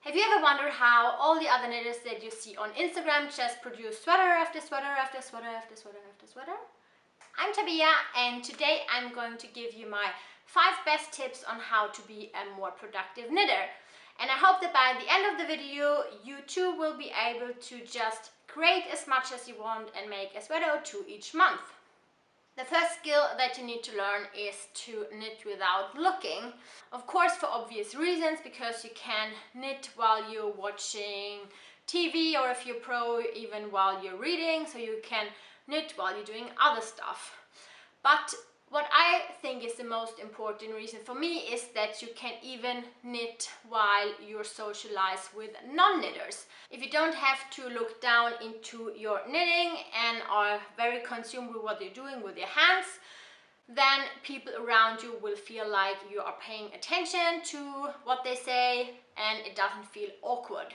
Have you ever wondered how all the other knitters that you see on Instagram just produce sweater after sweater after sweater after sweater after sweater? I'm Tabia, and today I'm going to give you my 5 best tips on how to be a more productive knitter. And I hope that by the end of the video you too will be able to just create as much as you want and make a sweater or two each month. The first skill that you need to learn is to knit without looking. Of course, for obvious reasons, because you can knit while you're watching TV, or if you're pro, even while you're reading, so you can knit while you're doing other stuff. But what I think is the most important reason for me is that you can even knit while you're socialized with non-knitters. If you don't have to look down into your knitting and are very consumed with what you're doing with your hands, then people around you will feel like you are paying attention to what they say and it doesn't feel awkward.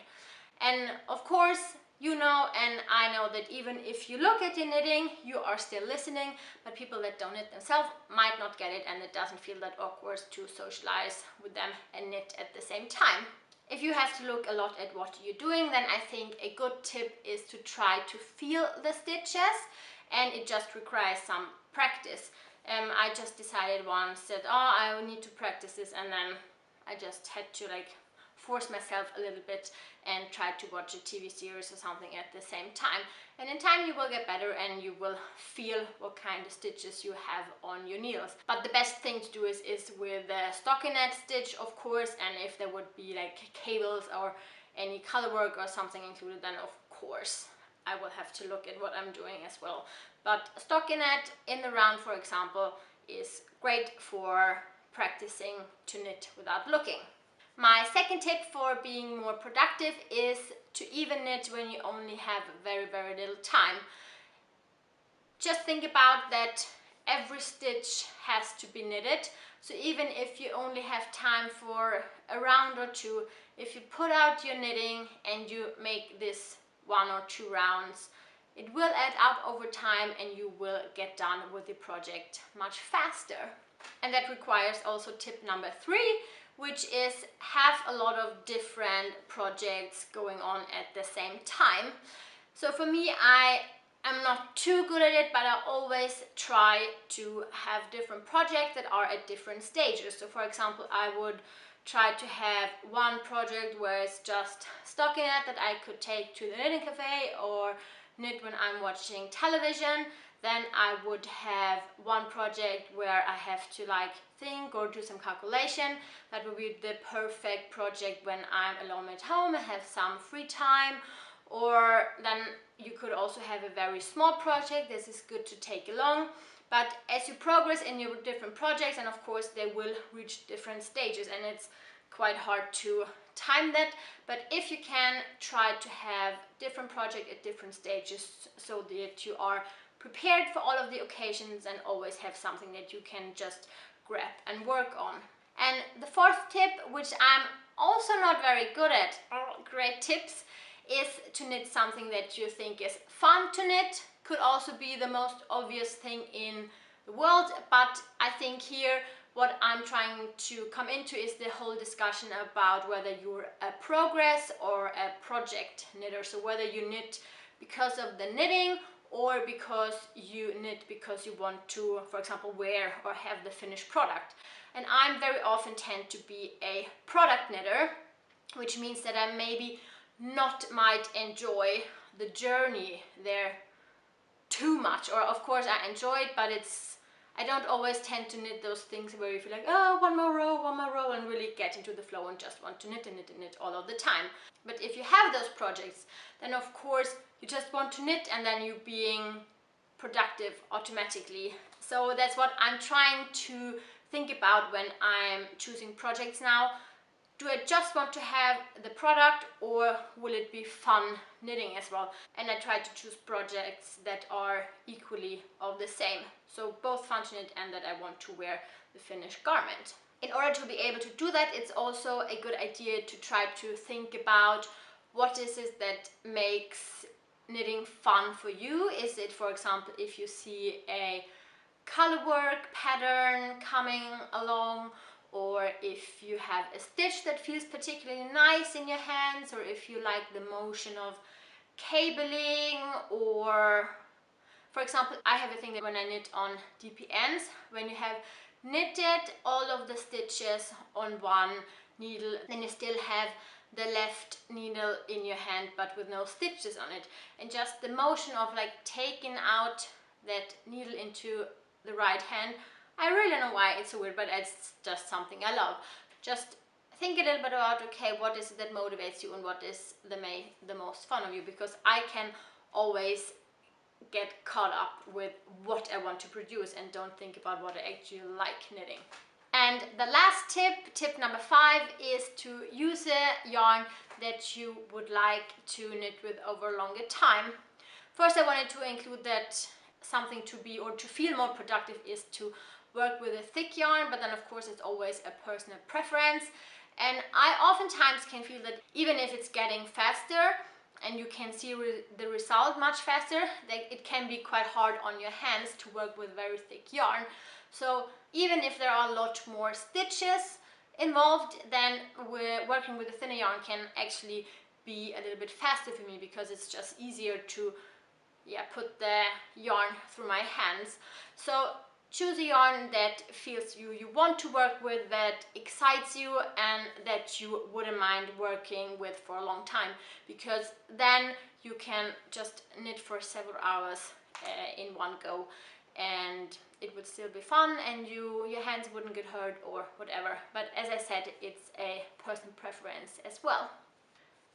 And of course, you know, and I know that even if you look at your knitting, you are still listening, but people that don't knit themselves might not get it, and it doesn't feel that awkward to socialize with them and knit at the same time. If you have to look a lot at what you're doing, then I think a good tip is to try to feel the stitches, and it just requires some practice. I just decided once that, I need to practice this, and then I just had to force myself a little bit and try to watch a TV series or something at the same time. And in time you will get better and you will feel what kind of stitches you have on your needles. But the best thing to do is with the stockinette stitch, of course, and if there would be cables or any color work or something included, then of course I will have to look at what I'm doing as well. But stockinette in the round, for example, is great for practicing to knit without looking. My second tip for being more productive is to even knit when you only have very little time. Just think about that every stitch has to be knitted, so even if you only have time for a round or two, if you put out your knitting and you make this 1 or 2 rounds, it will add up over time and you will get done with the project much faster. And that requires also tip number 3, which is have a lot of different projects going on at the same time. So for me, I am not too good at it, but I always try to have different projects that are at different stages. So for example, I would try to have one project where it's just stockinette that I could take to the knitting cafe or knit when I'm watching television. Then I would have one project where I have to think or do some calculation. That would be the perfect project when I'm alone at home and have some free time. Or then you could also have a very small project. This is good to take along. But as you progress in your different projects, and of course they will reach different stages, and it's quite hard to time that, but if you can, try to have different projects at different stages so that you are prepared for all of the occasions and always have something that you can just grab and work on. And the fourth tip, which I'm also not very good at, great tips, is to knit something that you think is fun to knit. Could also be the most obvious thing in the world, but I think here what I'm trying to come into is the whole discussion about whether you're a progress or a project knitter. So whether you knit because of the knitting or because you knit because you want to, for example, wear or have the finished product. And I'm very often tend to be a product knitter, which means that I maybe not might enjoy the journey there too much. Or of course I enjoy it, but I don't always tend to knit those things where you feel like, one more row, and really get into the flow and just want to knit and knit and knit all of the time. But if you have those projects, then of course you just want to knit and then you're being productive automatically. So that's what I'm trying to think about when I'm choosing projects now. Do I just want to have the product, or will it be fun knitting as well? And I try to choose projects that are equally of the same. So both fun to knit and that I want to wear the finished garment. In order to be able to do that, it's also a good idea to try to think about what is it that makes knitting fun for you. Is it, for example, if you see a color work pattern coming along, or if you have a stitch that feels particularly nice in your hands, or if you like the motion of cabling, or for example, I have a thing that when I knit on DPNs, when you have knitted all of the stitches on one needle, then you still have the left needle in your hand but with no stitches on it, and just the motion of like taking out that needle into the right hand. I really don't know why it's so weird, but it's just something I love. Just think a little bit about, okay, what is it that motivates you and what is the most fun of you, because I can always get caught up with what I want to produce and don't think about what I actually like knitting. And the last tip number 5, is to use a yarn that you would like to knit with over a longer time. First, I wanted to include that something to be or to feel more productive is to work with a thick yarn, but then of course it's always a personal preference. And I oftentimes can feel that even if it's getting faster and you can see the result much faster, that it can be quite hard on your hands to work with very thick yarn. So even if there are a lot more stitches involved, then working with a thinner yarn can actually be a little bit faster for me, because it's just easier to put the yarn through my hands. So choose a yarn that feels you want to work with, that excites you, and that you wouldn't mind working with for a long time, because then you can just knit for several hours in one go, and it would still be fun, and your hands wouldn't get hurt or whatever. But as I said, it's a personal preference as well.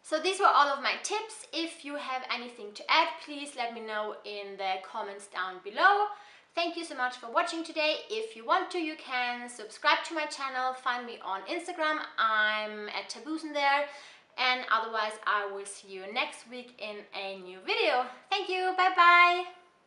So these were all of my tips. If you have anything to add, please let me know in the comments down below. Thank you so much for watching today. If you want to, you can subscribe to my channel, find me on Instagram, I'm at Tabusen there, and otherwise I will see you next week in a new video. Thank you, bye bye!